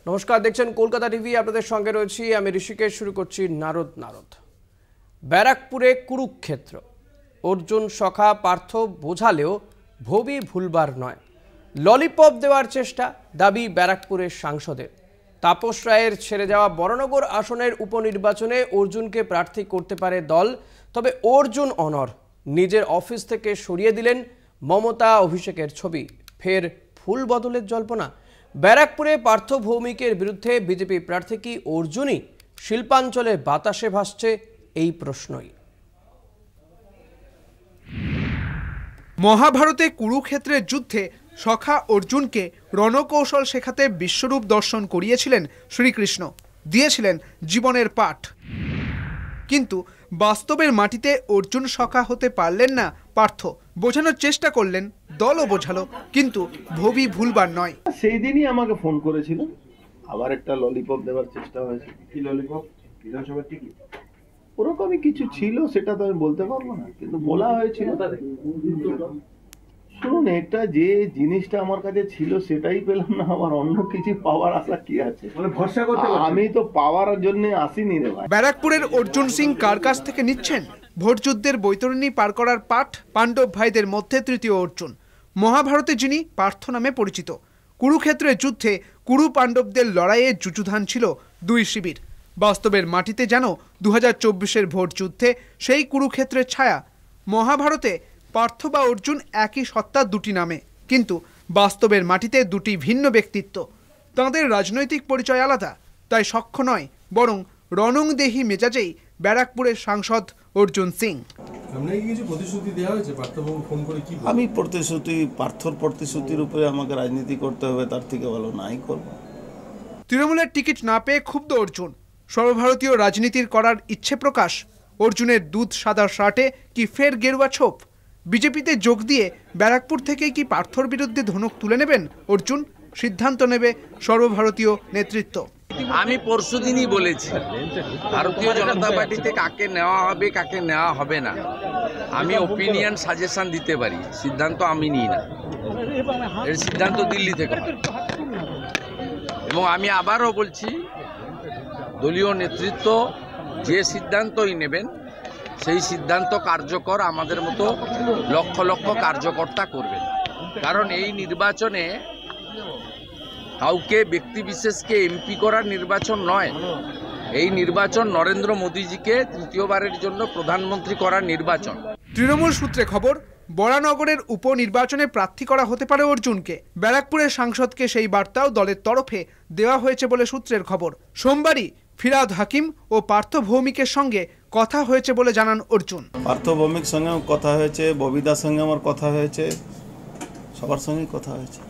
নমস্কার, দেখছেন কলকাতা টিভি। আপনাদের সঙ্গে রয়েছি আমি ঋষিকেশ। শুরু করছি নারদ। ব্যারাকপুরে কুরুক্ষেত্র। অর্জুন সখা পার্থ বোঝালেও ভবি ভুলবার নয়। ললিপপ দেওয়ার চেষ্টা, দাবি ব্যারাকপুরের সাংসদের। তাপস রায়ের ছেড়ে যাওয়া বরানগর আসনের উপনির্বাচনে অর্জুনকে প্রার্থী করতে পারে দল, তবে অর্জুন অনড়। নিজের অফিস থেকে সরিয়ে দিলেন মমতা অভিষেকের ছবি। ফের ফুল বদলের জল্পনা। ব্যারাকপুরে পার্থ ভৌমিকের বিরুদ্ধে বিজেপি প্রার্থী কি অর্জুনই? শিল্পাঞ্চলে বাতাসে ভাসছে এই প্রশ্নই। মহাভারতে কুরুক্ষেত্রের যুদ্ধে সখা অর্জুনকে রণকৌশল শেখাতে বিশ্বরূপ দর্শন করিয়েছিলেন শ্রীকৃষ্ণ, দিয়েছিলেন জীবনের পাঠ। কিন্তু বাস্তবের মাটিতে অর্জুন সখা হতে পারলেন না পার্থ। বোঝানোর চেষ্টা করলেন, দলও বোঝালো, কিন্তু ভবি ভুলবার নয়। সেই দিনই আমাকে ফোন করেছিলেন, আবার একটা ললিপপ দেওয়ার চেষ্টা হয়েছে। কি ললিপপ? বিধানসভার টিকিট ওরকমই কিছু ছিল, সেটা তো আমি বলতে পারবো না, কিন্তু বলা হয়েছিল। শুনুন, একটা যে জিনিসটা আমার কাছে ছিল সেটাই পেলাম না, আমার অন্য কিছু পাওয়ার আশা কি আছে? ভরসা করতে আমি তো পাওয়ার জন্য আসিনি রে ভাই। ব্যারাকপুরের অর্জুন সিং কার কাছ থেকে নিচ্ছেন? ভোটযুদ্ধের বৈতরণী পার করার পাঠ পাণ্ডব ভাইদের মধ্যে তৃতীয় অর্জুন। মহাভারতে যিনি পার্থ নামে পরিচিত। কুরুক্ষেত্রের যুদ্ধে কুরু পাণ্ডবদের লড়াইয়ে যুযুধান ছিল দুই শিবির। বাস্তবের মাটিতে যেন 2024-এর ভোট যুদ্ধে সেই কুরুক্ষেত্রের ছায়া। মহাভারতে পার্থ বা অর্জুন একই সত্তার দুটি নামে, কিন্তু বাস্তবের মাটিতে দুটি ভিন্ন ব্যক্তিত্ব। তাঁদের রাজনৈতিক পরিচয় আলাদা, তাই সখ্য নয়, বরং রণংদেহী মেজাজেই ব্যারাকপুরের সাংসদ অর্জুন সিং। আমি প্রতিশ্রুতি, পার্থর প্রতিশ্রুতির উপরে আমাকে রাজনীতি করতে হবে, তার থেকে ভালো নাই করব। তৃণমূলের টিকিট না পেয়ে ক্ষুব্ধ অর্জুন। সর্বভারতীয় রাজনীতির করার ইচ্ছে প্রকাশ। অর্জুনের দুধ সাদা শার্টে কি ফের গেরুয়া ছোপ? বিজেপিতে যোগ দিয়ে ব্যারাকপুর থেকেই কি পার্থর বিরুদ্ধে ধনুক তুলে নেবেন অর্জুন? সিদ্ধান্ত নেবে সর্বভারতীয় নেতৃত্ব। আমি পরশুদিনই বলেছি, ভারতীয় জনতা পার্টিতে কাকে নেওয়া হবে কাকে নেওয়া হবে না আমি ওপিনিয়ন সাজেশন দিতে পারি, সিদ্ধান্ত আমি নিই না। এর সিদ্ধান্ত দিল্লি থেকে। এবং আমি আবারও বলছি, দলীয় নেতৃত্ব যে সিদ্ধান্তই নেবেন সেই সিদ্ধান্ত কার্যকর আমাদের মতো লক্ষ লক্ষ কার্যকর্তা করবেন। কারণ এই নির্বাচনে কাউকে ব্যক্তিবিশেষকে এমপি করার নির্বাচন নয়। এই নির্বাচন নরেন্দ্র মোদীজিকে তৃতীয়বারের জন্য প্রধানমন্ত্রী করার নির্বাচন। তৃণমূল সূত্রে খবর, বরানগরের উপনির্বাচনে প্রার্থী করা হতে পারে অর্জুনকে। ব্যারাকপুরের সাংসদকে সেই বার্তাও দলের তরফে দেওয়া হয়েছে বলে সূত্রের খবর। সোমবারই ফিরাদ হাকিম ও পার্থ ভৌমিকের সঙ্গে কথা হয়েছে বলে জানান অর্জুন। পার্থ ভৌমিক সঙ্গে কথা হয়েছে, ববিদার সঙ্গে আমার কথা হয়েছে, সবার সঙ্গে কথা হয়েছে।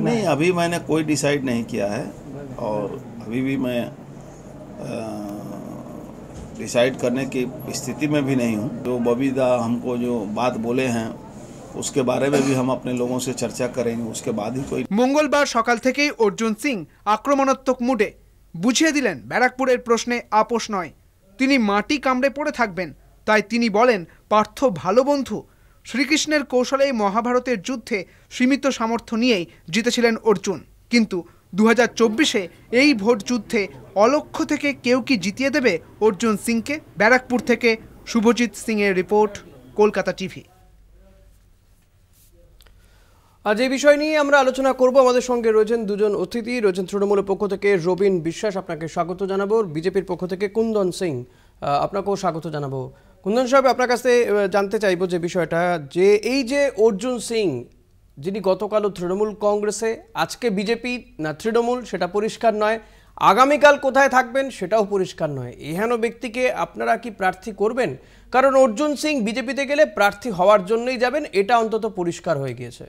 नहीं, अभी मैंने कोई डिसाइड नहीं किया है और अभी भी मैं डिसाइड करने की स्थिति में भी नहीं हूँ। जो बबीदा हमको जो बात बोले हैं उसके बारे में भी हम अपने लोगों से चर्चा करेंगे, उसके बाद ही कोई। मंगलवार सकाल থেকেই অর্জুন সিং আক্রমণাত্মক মুডে। বুঝিয়ে দিলেন ব্যারাকপুরের প্রশ্নে আপোষ নয়, তিনি মাটি কামড়ে পড়ে থাকবেন। তাই তিনি বলেন, পার্থ ভালো বন্ধু। শ্রীকৃষ্ণের কৌশলে মহাভারতের যুদ্ধে সীমিত সামর্থ্য নিয়েই জিতেছিলেন অর্জুন, কিন্তু 2024-এ এই ভোট যুদ্ধে অলক্ষ্য থেকে কেউ কি জিতিয়ে দেবে অর্জুন সিংকে? ব্যারাকপুর থেকে শুভজিৎ সিং এর রিপোর্ট, কলকাতা টিভি। আজ এই বিষয় নিয়ে আমরা আলোচনা করব। আমাদের সঙ্গে রয়েছেন দুজন অতিথি। রয়েছেন তৃণমূলের পক্ষ থেকে রবিন বিশ্বাস, আপনাকে স্বাগত জানাবো। বিজেপির পক্ষ থেকে কুন্দন সিং, আপনাকেও স্বাগত জানাবো। কুন্দন সাহেব, আপনার কাছে জানতে চাইবো যে বিষয়টা, যে এই যে অর্জুন সিং, যিনি গতকালও তৃণমূল কংগ্রেসে, আজকে বিজেপি না তৃণমূল সেটা পরিষ্কার নয়, আগামীকাল কোথায় থাকবেন সেটাও পরিষ্কার নয়, এহেন ব্যক্তিকে আপনারা কি প্রার্থী করবেন? কারণ অর্জুন সিং বিজেপিতে গেলে প্রার্থী হওয়ার জন্যই যাবেন, এটা অন্তত পরিষ্কার হয়ে গিয়েছে।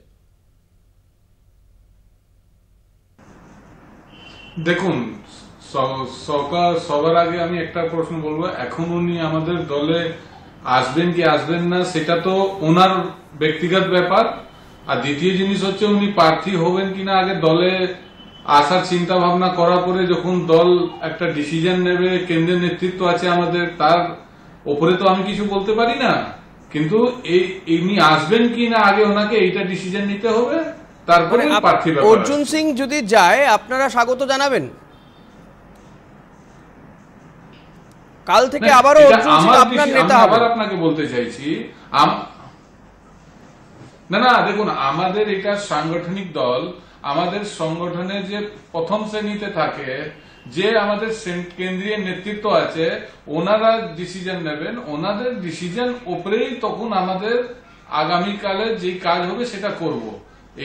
দেখুন, সবার আগে আমি একটা প্রশ্ন বলবো, এখন উনি আমাদের দলে আসবেন কি আসবেন না সেটা তো ওনার ব্যক্তিগত ব্যাপার। আর দ্বিতীয় জিনিস হচ্ছে, উনি প্রার্থী হবেন কিনা আগে দলে আসার চিন্তা ভাবনা করার পরে যখন দল একটা ডিসিশন নেবে, কেন্দ্রের নেতৃত্ব আছে আমাদের, তার ওপরে তো আমি কিছু বলতে পারি না। কিন্তু উনি আসবেন কি না আগে ওনাকে এইটা ডিসিশন নিতে হবে। তারপরে প্রার্থী ব্যাপার অর্জুন সিং যদি যায় আপনারা স্বাগত জানাবেন? কাল থেকে আবারও অর্জুন সিং আপনার নেতা হবে। আবার আপনাকে বলতে চাইছি, না দেখুন, আমাদের এটা সাংগঠনিক দল, আমাদের সংগঠনে যে প্রথম শ্রেণীতে থাকে, যে আমাদের কেন্দ্রীয় নেতৃত্ব আছে, ওনারা ডিসিশন নেবেন, ওনাদের ডিসিশন উপরেই তখন আমাদের আগামীকালে যে কাজ হবে সেটা করব।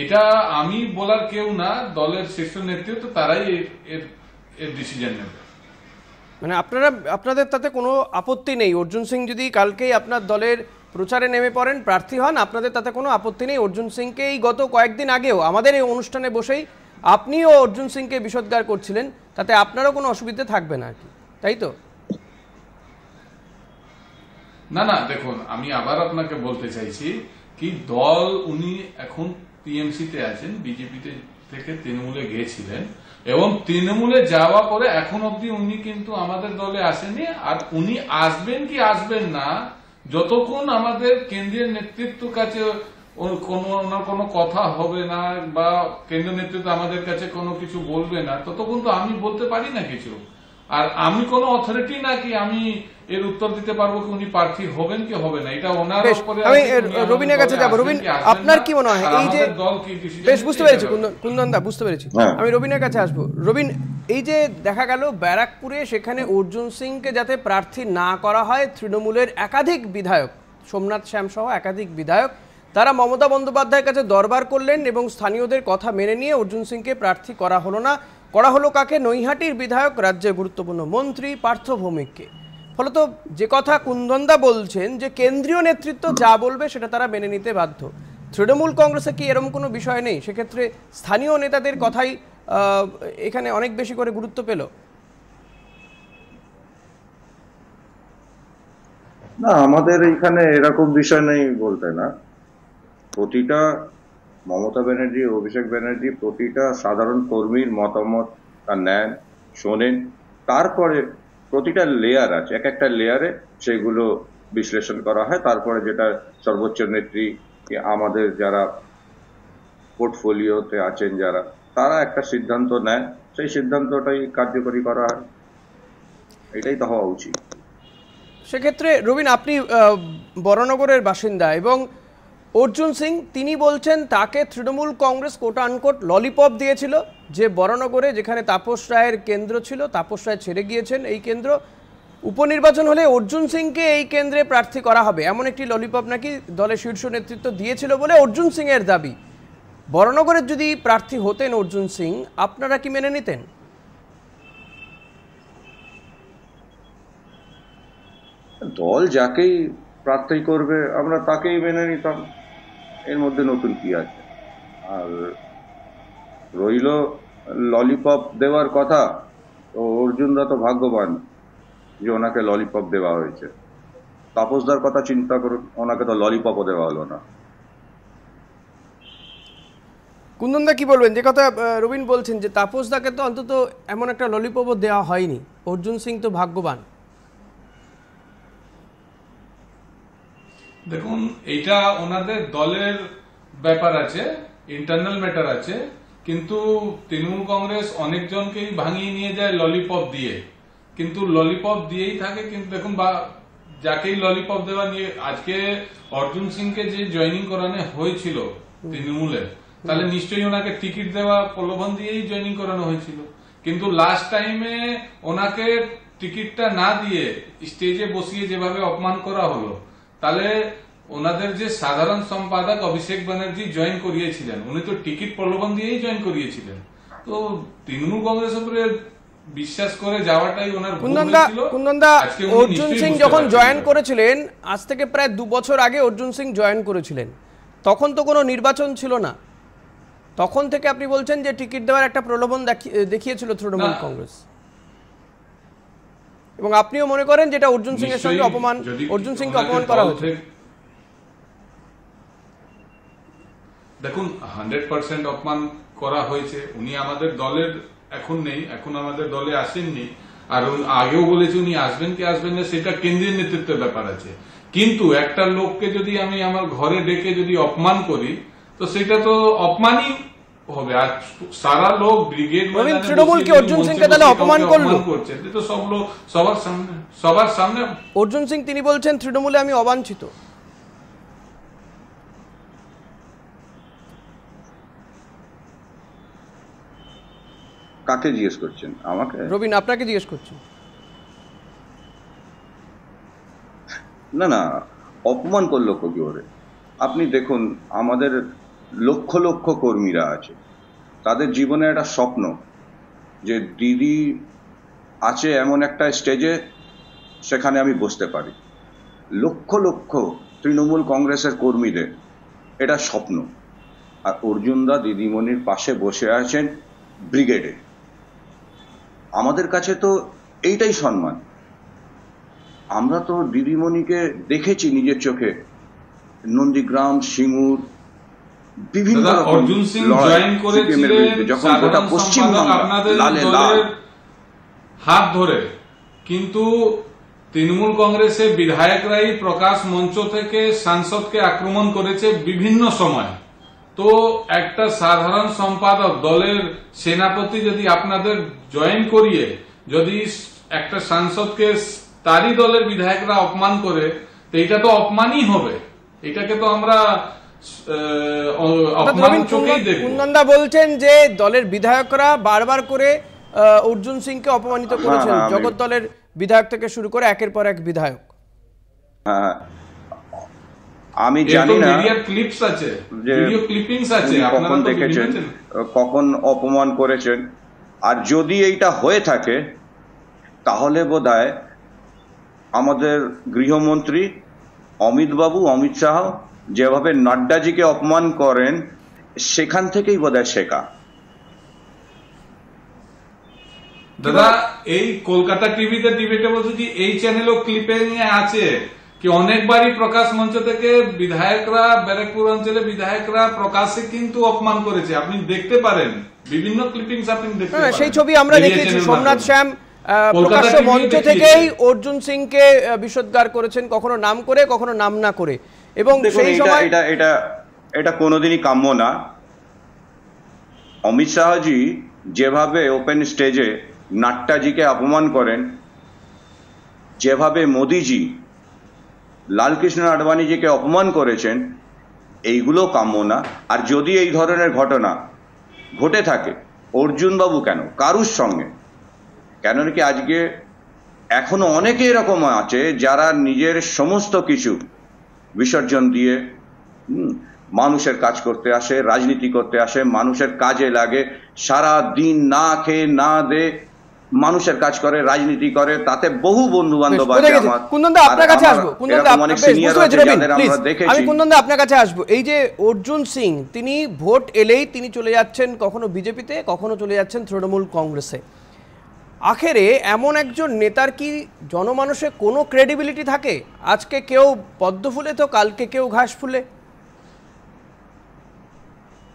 এটা আমি বলার কেউ না, দলের শীর্ষ নেতৃত্ব তারাই এর ডিসিশন নেবে। মানে আপনাদের তাতে কোনো আপত্তি নেই? অর্জুন সিং যদি কালকেই আপনার দলের প্রচারে নেমে পড়েন, প্রার্থী হন, আপনাদের তাতে কোনো আপত্তি নেই? অর্জুন সিংকে এই গত কয়েকদিন আগেও আমাদের এই অনুষ্ঠানে বসেই আপনিও অর্জুন সিংকে বিষোদ্গার করছিলেন, তাতে আপনারও কোনো অসুবিধা থাকবে না আর কি, তাই তো? না দেখুন, আমি আবার আপনাকে বলতে চাইছি কি, দল উনি এখন টিএমসিতে আছেন, বিজেপিতে থেকে তৃণমূলে গিয়েছিলেন, এবং তৃণমূলে যাওয়া পরে এখন অব্দি উনি কিন্তু আমাদের দলে আসেনি। আর উনি আসবেন কি আসবেন না, যতক্ষণ আমাদের কেন্দ্রীয় নেতৃত্বের কাছে কোনো কথা হবে না বা কেন্দ্রীয় নেতৃত্ব আমাদের কাছে কোনো কিছু বলবে না, ততক্ষণ তো আমি বলতে পারি না কিছু। আর আমি কোনো অথরিটি না কি আমি এর উত্তর দিতে পারবো কি উনি প্রার্থী হবেন কি হবে না, এটা ওনার উপরে। আমি রবিনের কাছে যাব। রবিন, আপনার কি মনে হয় এই যে, বেশ বুঝতে পেরেছি কুন্দনদা, বুঝতে পেরেছি, আমি রবিনের কাছে আসবো। রবিন, এই যে দেখা গেল ব্যারাকপুরে সেখানে অর্জুন সিংকে যাতে প্রার্থী না করা হয়, তৃণমূলের একাধিক বিধায়ক, সোমনাথ শ্যাম সহ একাধিক বিধায়ক, তারা মমতা বন্দ্যোপাধ্যায়ের কাছে দরবার করলেন এবং স্থানীয়দের কথা মেনে নিয়ে অর্জুন সিংকে প্রার্থী করা হলো না। করা হলো কাকে? নৈহাটির বিধায়ক, রাজ্যের গুরুত্বপূর্ণ মন্ত্রী পার্থ ভৌমিককে। ফলত যে কথা কুন্দনদা বলছেন যে কেন্দ্রীয় নেতৃত্ব যা বলবে সেটা তারা মেনে নিতে বাধ্য, তৃণমূল কংগ্রেসে কি এরকম কোনো বিষয় নেই? সেক্ষেত্রে স্থানীয় নেতাদের কথাই এখানে অনেক বেশি করে গুরুত্ব পেল? না, আমাদের এখানে এরকম বিষয় নেই বলতে না। প্রতিটা মমতা ব্যানার্জি, অভিষেক ব্যানার্জি প্রতিটা সাধারণ কর্মীর মতামত নেন, শোনেন, তারপরে প্রতিটা লেয়ার আছে, এক একটা লেয়ারে সেগুলো বিশ্লেষণ করা হয়, তারপরে যেটা সর্বোচ্চ নেত্রী, আমাদের যারা পোর্টফোলিওতে আছেন যারা, তারা একটা সিদ্ধান্ত নেন, সেই সিদ্ধান্তটাই কার্যকরী করা হয়, এটাই তো হওয়া উচিত। সেক্ষেত্রে রবিন, আপনি বরানগরের বাসিন্দা এবং অর্জুন সিং তিনি বলছেন তাকে তৃণমূল কংগ্রেস কোটা আনকোট ললিপপ দিয়েছিল, যে বরানগরে যেখানে তাপস রায়ের কেন্দ্র ছিল, তাপস রায় ছেড়ে গিয়েছেন এই কেন্দ্র, উপনির্বাচন হলে অর্জুন সিংকে এই কেন্দ্রে প্রার্থী করা হবে, এমন একটি ললিপপ নাকি দলের শীর্ষ নেতৃত্ব দিয়েছিল বলে অর্জুন সিং এর দাবি। বরানগরের যদি প্রার্থী হতেন অর্জুন সিং, আপনারা কি মেনে নিতেন? দল যাকেই প্রার্থী করবে আমরা তাকেই মেনে নিতাম, এর মধ্যে নতুন কি আছে? আর রইল ললিপপ দেওয়ার কথা, তো অর্জুনরা তো ভাগ্যবান যে ওনাকে ললিপপ দেওয়া হয়েছে। তাপসদার কথা চিন্তা করুন, ওনাকে তো ললিপপও দেওয়া হলো না। কুন্দনদা কি বলবেন? যে কথা রবিন বলছেন যে তাপসদাকে তো অন্তত এমন একটা ললিপপও দেওয়া হয়নি, অর্জুন সিং তো ভাগ্যবান। দেখুন, এইটা ওনাদের দলের ব্যাপার আছে, ইন্টারনাল ম্যাটার আছে, কিন্তু তৃণমূল কংগ্রেস অনেকজনকেই ভাঙিয়ে নিয়ে যায় ললিপপ দিয়ে, কিন্তু ললিপপ দিয়েই থাকে। কিন্তু দেখুন, যাকেই ললিপপ দেওয়া নিয়ে, আজকে অর্জুন সিংকে যে জয়েনিং করানো হয়েছিল তৃণমূলের, তাহলে নিশ্চয়ই ওনাকে টিকিট দেওয়া প্রলোভন দিয়েই জয়েনিং করানো হয়েছিল, কিন্তু লাস্ট টাইমে ওনাকে টিকিটটা না দিয়ে স্টেজে বসিয়ে যেভাবে অপমান করা হলো, তাহলে ওনাদের যে সাধারণ সম্পাদক অভিষেক ব্যানার্জি জয়েন করিয়েছিলেন, উনি তো টিকিট প্রলোভন দিয়েই জয়েন করিয়েছিলেন। তো তৃণমূল কংগ্রেস উপরে বিশ্বাস করে যাওয়াটাই ওনার ভুল হয়েছিল। কুন্দনদা, অর্জুন সিং যখন জয়েন করেছিলেন, আজ থেকে প্রায় 2 বছর আগে অর্জুন সিং জয়েন করেছিলেন, তখন তো কোনো নির্বাচন ছিল না, তখন থেকে আপনি বলছেন যে টিকিট দেওয়ার একটা প্রলোভন দেখিয়েছিল তৃণমূল কংগ্রেস, এবং আপনিও মনে করেন যেটা অর্জুন সিং এর সঙ্গে অপমান, অর্জুন সিংকে অপমান করা হয়েছে। দেখুন, 100% অপমান করা হয়েছে। উনি আমাদের দলের এখন নেই, এখন আমাদের দলে আসেননি, আর আগেও বলেছি উনি আসবেন কি আসবেন না সেটা কেন্দ্রীয় নেতৃত্বের ব্যাপার আছে, কিন্তু একটা লোককে যদি আমি আমার ঘরে ডেকে যদি অপমান করি, তো সেটা তো অপমানই হবে। আর সারা লোক ব্রিগেড তৃণমূল কি অর্জুন সিংকে তাহলে অপমান করলো? করছে, তো সব লোক সবার সামনে অর্জুন সিং তিনি বলছেন তৃণমূলে আমি অবাঞ্ছিত। কাকে জিজ্ঞেস করছেন? আমাকে? রবীন, আপনাকে জিজ্ঞেস করছি। না না, অপমান করলো কি করে? আপনি দেখুন, আমাদের লক্ষ লক্ষ কর্মীরা আছে, তাদের জীবনে একটা স্বপ্ন যে দিদি আছে এমন একটা স্টেজে সেখানে আমি বসতে পারি। লক্ষ লক্ষ তৃণমূল কংগ্রেসের কর্মীদের এটা স্বপ্ন। আর অর্জুনদা দিদিমণির পাশে বসে আছেন ব্রিগেডে। আমাদের কাছে তো এইটাই সম্মান। আমরা তো দিদিমণিকে দেখেছি নিজের চোখে, নন্দীগ্রাম, সিঙ্গুর, বিভিন্ন অর্জুন সিং জয়েন করেছিলেন যখন গোটা পশ্চিমবঙ্গ লালে লাল হাত ধরে, কিন্তু তৃণমূল কংগ্রেসের বিধায়করাই প্রকাশ মঞ্চ থেকে সাংসদকে আক্রমণ করেছে বিভিন্ন সময়। তো একটা সাধারণ সম্পাদক, দলের সেনাপতি যদি আপনাদের জয়েন করিয়ে যদি একটা সাংসদকে তারই দলের বিধায়করা অপমান করে, তো এটা তো অপমানই হবে। এটাকে তো আমরা কুন্দনদা বলছেন যে দলের বিধায়করা বারবার করে অর্জুন সিংকে অপমানিত করেছেন, জগৎ দলের বিধায়ক থেকে শুরু করে একের পর এক বিধায়ক। আমি জানি না ক্লিপস আছে, ভিডিও ক্লিপিংস আছে, কখন দেখেছেন, কখন অপমান করেছেন। আর যদি এইটা হয়ে থাকে তাহলে বোধহয় আমাদের গৃহমন্ত্রী অমিত শাহ যেভাবে নাড্ডাজিকে অপমান করেন সেখান থেকেই বোধহয় শেখা। দাদা, এই কলকাতা টিভিতে ডিবেটে বলছি, এই চ্যানেলও ক্লিপিং আছে কি অনেকবারই প্রকাশ মঞ্চ থেকে বিধায়করা, ব্যারাকপুর অঞ্চলে বিধায়করা প্রকাশে কিন্তু অপমান করেছে। আপনি দেখতে পারেন, বিভিন্ন ক্লিপিংস আপনি দেখতে পারেন। সেই ছবি আমরা দেখেছি। সোমনাথ শ্যাম প্রকাশ্য মঞ্চ থেকেই অর্জুন সিংকে বিষোদ্গার করেছেন, কখনো নাম করে কখনো নাম না করে। এবং সেই সময় এটা কোনোদিনই কাম্য না। অমিত শাহজি যেভাবে ওপেন স্টেজে নাট্টাজিকে অপমান করেন, যেভাবে মোদিজি লালকৃষ্ণ আডবাণীজিকে অপমান করেছেন, এইগুলো কাম্য না। আর যদি এই ধরনের ঘটনা ঘটে থাকে অর্জুনবাবু কেন কারুর সঙ্গে, কেন কি আজকে এখনো অনেকে এরকম আছে যারা নিজের সমস্ত কিছু বিসর্জন দিয়ে মানুষের কাজ করতে আসে, রাজনীতি করতে আসে, মানুষের কাজে লাগে, সারা দিন না খেয়ে না দে মানুষের কাজ করে, রাজনীতি করে, তাতে বহু বন্ধু বান্ধব আছে আমার। কুন্দনদা আপনার কাছে আসবো, আমি কুন্দনদা আপনার কাছে আসবো। এই যে অর্জুন সিং, তিনি ভোট এলেই তিনি চলে যাচ্ছেন কখনো বিজেপিতে, কখনো চলে যাচ্ছেন তৃণমূল কংগ্রেসে। আখেরে এমন একজন নেতার কি জনমানুষে কোনো ক্রেডিবিলিটি থাকে? আজকে কেউ পদ্ম ফুলে তো কালকে কেউ ঘাস ফুলে,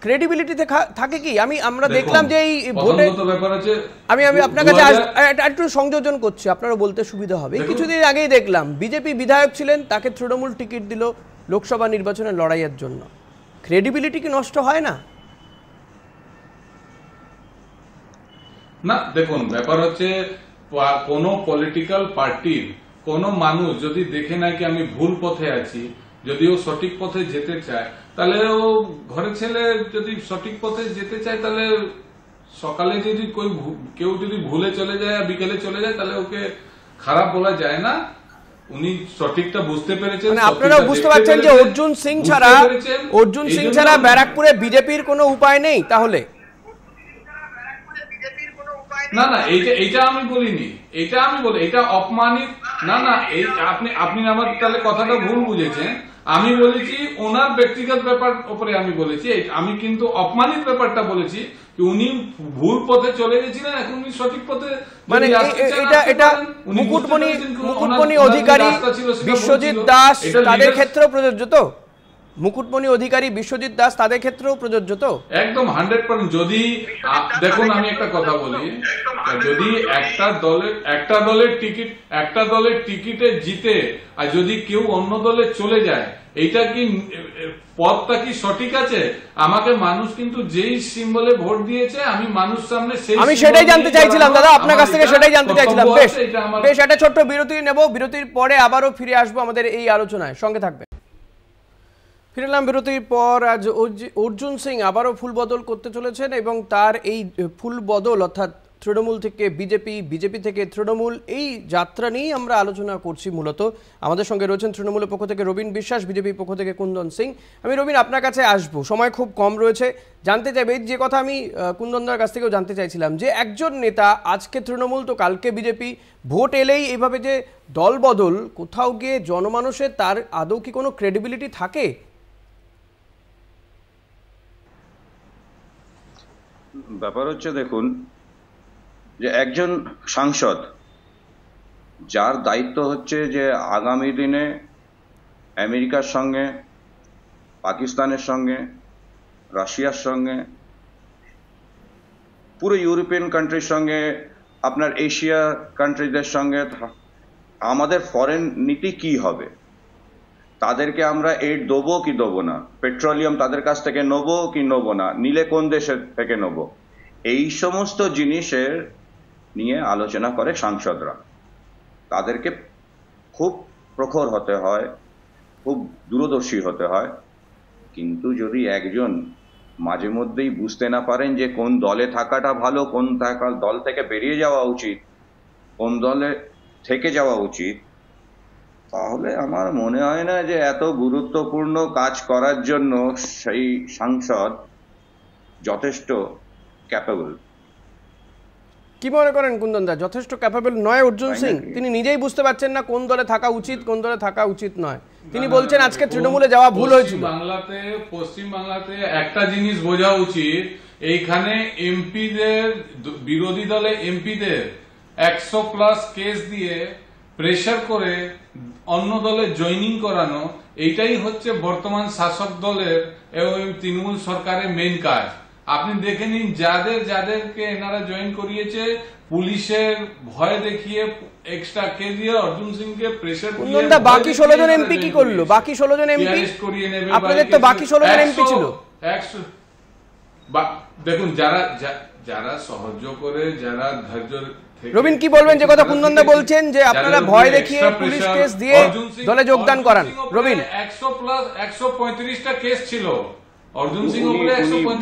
ক্রেডিবিলিটি থাকে কি? আমরা দেখলাম যে এই ভোটে আমি আপনার কাছে একটু সংযোজন করছি, আপনারা বলতে সুবিধা হবে। কিছুদিন আগেই দেখলাম বিজেপি বিধায়ক ছিলেন, তাকে তৃণমূল টিকিট দিল লোকসভা নির্বাচনে লড়াইয়ের জন্য। ক্রেডিবিলিটি কি নষ্ট হয় না? না, দেখুন, ব্যাপার হচ্ছে কোন পলিটিক্যাল পার্টির কোন মানুষ যদি দেখে না কি আমি ভুল পথে আছি, যদি ও সঠিক পথে যেতে চায়, তাহলে ও ঘরের ছেলে যদি সঠিক পথে যেতে চায়, তাহলে সকালে যদি কেউ যদি ভুলে চলে যায় আর বিকেলে চলে যায়, তাহলে ওকে খারাপ বলা যায় না। উনি সঠিকটা বুঝতে পেরেছেন। আপনারা বুঝতে পারছেন যে অর্জুন সিং ছাড়া ব্যারাকপুরে বিজেপির কোনো উপায় নেই তাহলে? না না, এইটা আমি বলিনি, এটা অপমানিত না। আপনি আমার তাহলে কথাটা ভুল বুঝেছেন। আমি বলেছি ওনার ব্যক্তিগত ব্যাপার উপরে আমি বলেছি, আমি কিন্তু অপমানিত ব্যাপারটা বলেছি যে উনি ভুল পথে চলে গেছিলেন, এখন উনি সঠিক পথে, মানে এটা মুকুটমণি অধিকারী, বিশ্বজিৎ দাস তাদের ক্ষেত্রেও প্রযোজ্য তো? মুকুটমণি অধিকারী, বিশ্বজিৎ দাস তাদের ক্ষেত্রেও প্রযোজ্য তো? একদম 100%। যদি দেখুন, আমি একটা কথা বলি, যদি একটা দলের টিকিটে জিতে আর যদি কেউ অন্য দলে চলে যায়, এইটা কি পথটা কি সঠিক আছে? আমাকে মানুষ কিন্তু যেই সিম্বলে ভোট দিয়েছে, আমি মানুষ সামনে সেই আমি সেটাই জানতে চাইছিলাম দাদা, আপনার কাছ থেকে সেটাই জানতে চাইছিলাম। বেশ একটা ছোট্ট বিরতি নেব, বিরতির পরে আবারও ফিরে আসবো আমাদের এই আলোচনায়, সঙ্গে থাকবে। ফিরলাম বিরতির পর। আজ অর্জুন সিং আবারও ফুল বদল করতে চলেছেন এবং তার এই ফুল বদল অর্থাৎ তৃণমূল থেকে বিজেপি, বিজেপি থেকে তৃণমূল, এই যাত্রা নিয়েই আমরা আলোচনা করছি মূলত। আমাদের সঙ্গে রয়েছেন তৃণমূলের পক্ষ থেকে রবীন বিশ্বাস, বিজেপির পক্ষ থেকে কুন্দন সিং। আমি রবীন আপনার কাছে আসবো, সময় খুব কম রয়েছে। জানতে চাইবে যে কথা আমি কুন্দনদার কাছ থেকেও জানতে চাইছিলাম, যে একজন নেতা আজকে তৃণমূল তো কালকে বিজেপি, ভোট এলেই এভাবে যে দল বদল, কোথাও গিয়ে জনমানুষের তার আদৌ কি কোনো ক্রেডিবিলিটি থাকে? ব্যাপার হচ্ছে, দেখুন, যে একজন সাংসদ যার দায়িত্ব হচ্ছে যে আগামী দিনে আমেরিকার সঙ্গে, পাকিস্তানের সঙ্গে, রাশিয়ার সঙ্গে, পুরো ইউরোপিয়ান কান্ট্রির সঙ্গে, আপনার এশিয়া কান্ট্রিদের সঙ্গে আমাদের ফরেন নীতি কি হবে, তাদেরকে আমরা এড দেবো কি দেবো না, পেট্রোলিয়াম তাদের কাছ থেকে নেবো কি নেবো না, নিলে কোন দেশের থেকে নেবো, এই সমস্ত জিনিসের নিয়ে আলোচনা করে সাংসদরা। তাদেরকে খুব প্রখর হতে হয়, খুব দূরদর্শী হতে হয়। কিন্তু যদি একজন মাঝে মধ্যেই বুঝতে না পারেন যে কোন দলে থাকাটা ভালো, কোন দল থেকে বেরিয়ে যাওয়া উচিত, কোন দলে থেকে যাওয়া উচিত, তাহলে আমার মনে হয় না যে এত গুরুত্বপূর্ণ কাজ করার জন্য সেই সাংসদ যথেষ্ট ক্যাপেবল। কি মনে করেন কুন্দনদা, যথেষ্ট ক্যাপেবল নয় অর্জুন সিং? তিনি নিজেই বুঝতে পারছেন না কোন দলে থাকা উচিত, কোন দলে থাকা উচিত নয়। তিনি বলছেন আজকে তৃণমূলে যাওয়া ভুল হয়েছিল। পশ্চিম বাংলাতে একটা জিনিস বোঝা উচিত, এইখানে এমপিদের, বিরোধী দলে এমপিদের 100+ কেস দিয়ে প্রেশার করে অন্য দলে জয়েনিং করানো, এইটাই হচ্ছে বর্তমান শাসক দলের এবং তৃণমূল সরকারের মেইন কাজ। আপনি দেখে নিন, যাদেরকে এনারা জয়েন করিয়েছে, পুলিশের ভয় দেখিয়ে এক্সট্রা কেস দিয়ে অর্জুন সিংকে প্রেশার করিয়ে, বাকি 16 জন এমপি কি করলো? বাকি 16 জন এমপি করিয়ে নেবে। আপনাদের তো বাকি 16 জন এমপি ছিল। দেখুন, যারা সাহায্য করে, যারা ধৈর্য। রবীন কি বলবেন যে কথা কুন্দনদা বলছেন, যে আপনারা ভয় দেখিয়ে পুলিশ কেস দিয়ে দলে যোগদান করান? রবীন, 135টা কেস ছিল অর্জুন সিং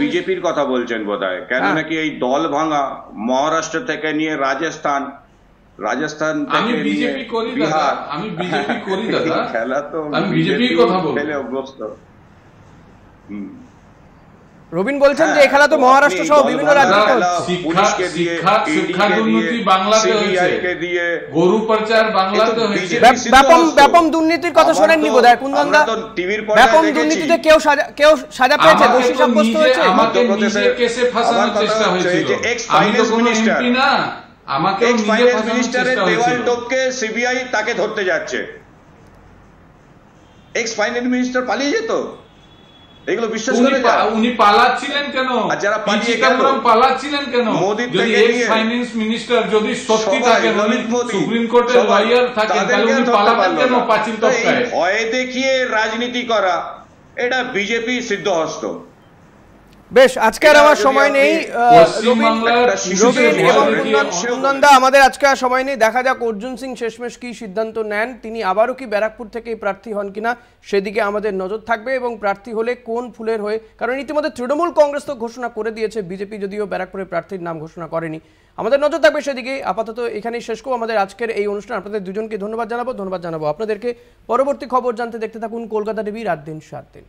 বিজেপির কথা বলছেন বোধহয়, কেন নাকি এই দল ভাঙা মহারাষ্ট্র থেকে নিয়ে রাজস্থান আমি বিজেপি করি দাদা, আমি বিজেপি করি দাদা, খেলা তো আমি বিজেপি কথা বলবো। রবীন বলছেন যে এই খেলা তো মহারাষ্ট্র সহ বিভিন্ন রাজ্যে শিক্ষা দুর্নীতি বাংলাতে হয়েছে, গরু প্রচার বাংলাতে হয়েছে, ব্যাপক দুর্নীতির কথা শোনেননি বোধহয় কুন্দনদা? ব্যাপক দুর্নীতিতে কেউ সাজা পেয়েছে, দোষী সাব্যস্ত হয়েছে। আমাকে নিজে কেসে ফাঁসানোর চেষ্টা হয়েছিল, আমি তো কোনো এমপি না, আমাকে নিজে ফাঁসানোর চেষ্টা হয়েছিল। সিবিআই তাকে ধরতে যাচ্ছে, এক্স ফাইন্যান্স মিনিস্টার পালিয়ে যেত, এগুলো বিশ্বাস করে উনি পালাচ্ছিলেন কেন? যারা পালিয়ে গেল পালাচ্ছিলেন কেন? যদি এক্স ফাইন্যান্স মিনিস্টার যদি সত্যি থাকেন, সুপ্রিম কোর্টের লয়ার থাকেন, তাহলে উনি পালাতেন কেন? পাঁচিল টপকায় ভয় দেখিয়ে রাজনীতি করা, এটা বিজেপি সিদ্ধহস্ত। বেশ, আজকে আর আমার সময় নেই কুন্দনদা, আমাদের আজকে আর সময় নেই। দেখা যাক অর্জুন সিং শেষমেশ কি সিদ্ধান্ত নেন, তিনি আবারও কি ব্যারাকপুর থেকে প্রার্থী হন কিনা, সেদিকে আমাদের নজর থাকবে। এবং প্রার্থী হলে কোন ফুলের হয়ে, কারণ ইতিমধ্যে তৃণমূল কংগ্রেস তো ঘোষণা করে দিয়েছে, বিজেপি যদিও ব্যারাকপুরের প্রার্থীর নাম ঘোষণা করেনি। আমাদের নজর থাকবে সেদিকে। আপাতত এখানেই শেষ করব আমাদের আজকের এই অনুষ্ঠান। আপনাদের দুজনকে ধন্যবাদ জানাবো আপনাদেরকে। পরবর্তী খবর জানতে দেখতে থাকুন কলকাতা টিভি, রাত দিন 7 দিন।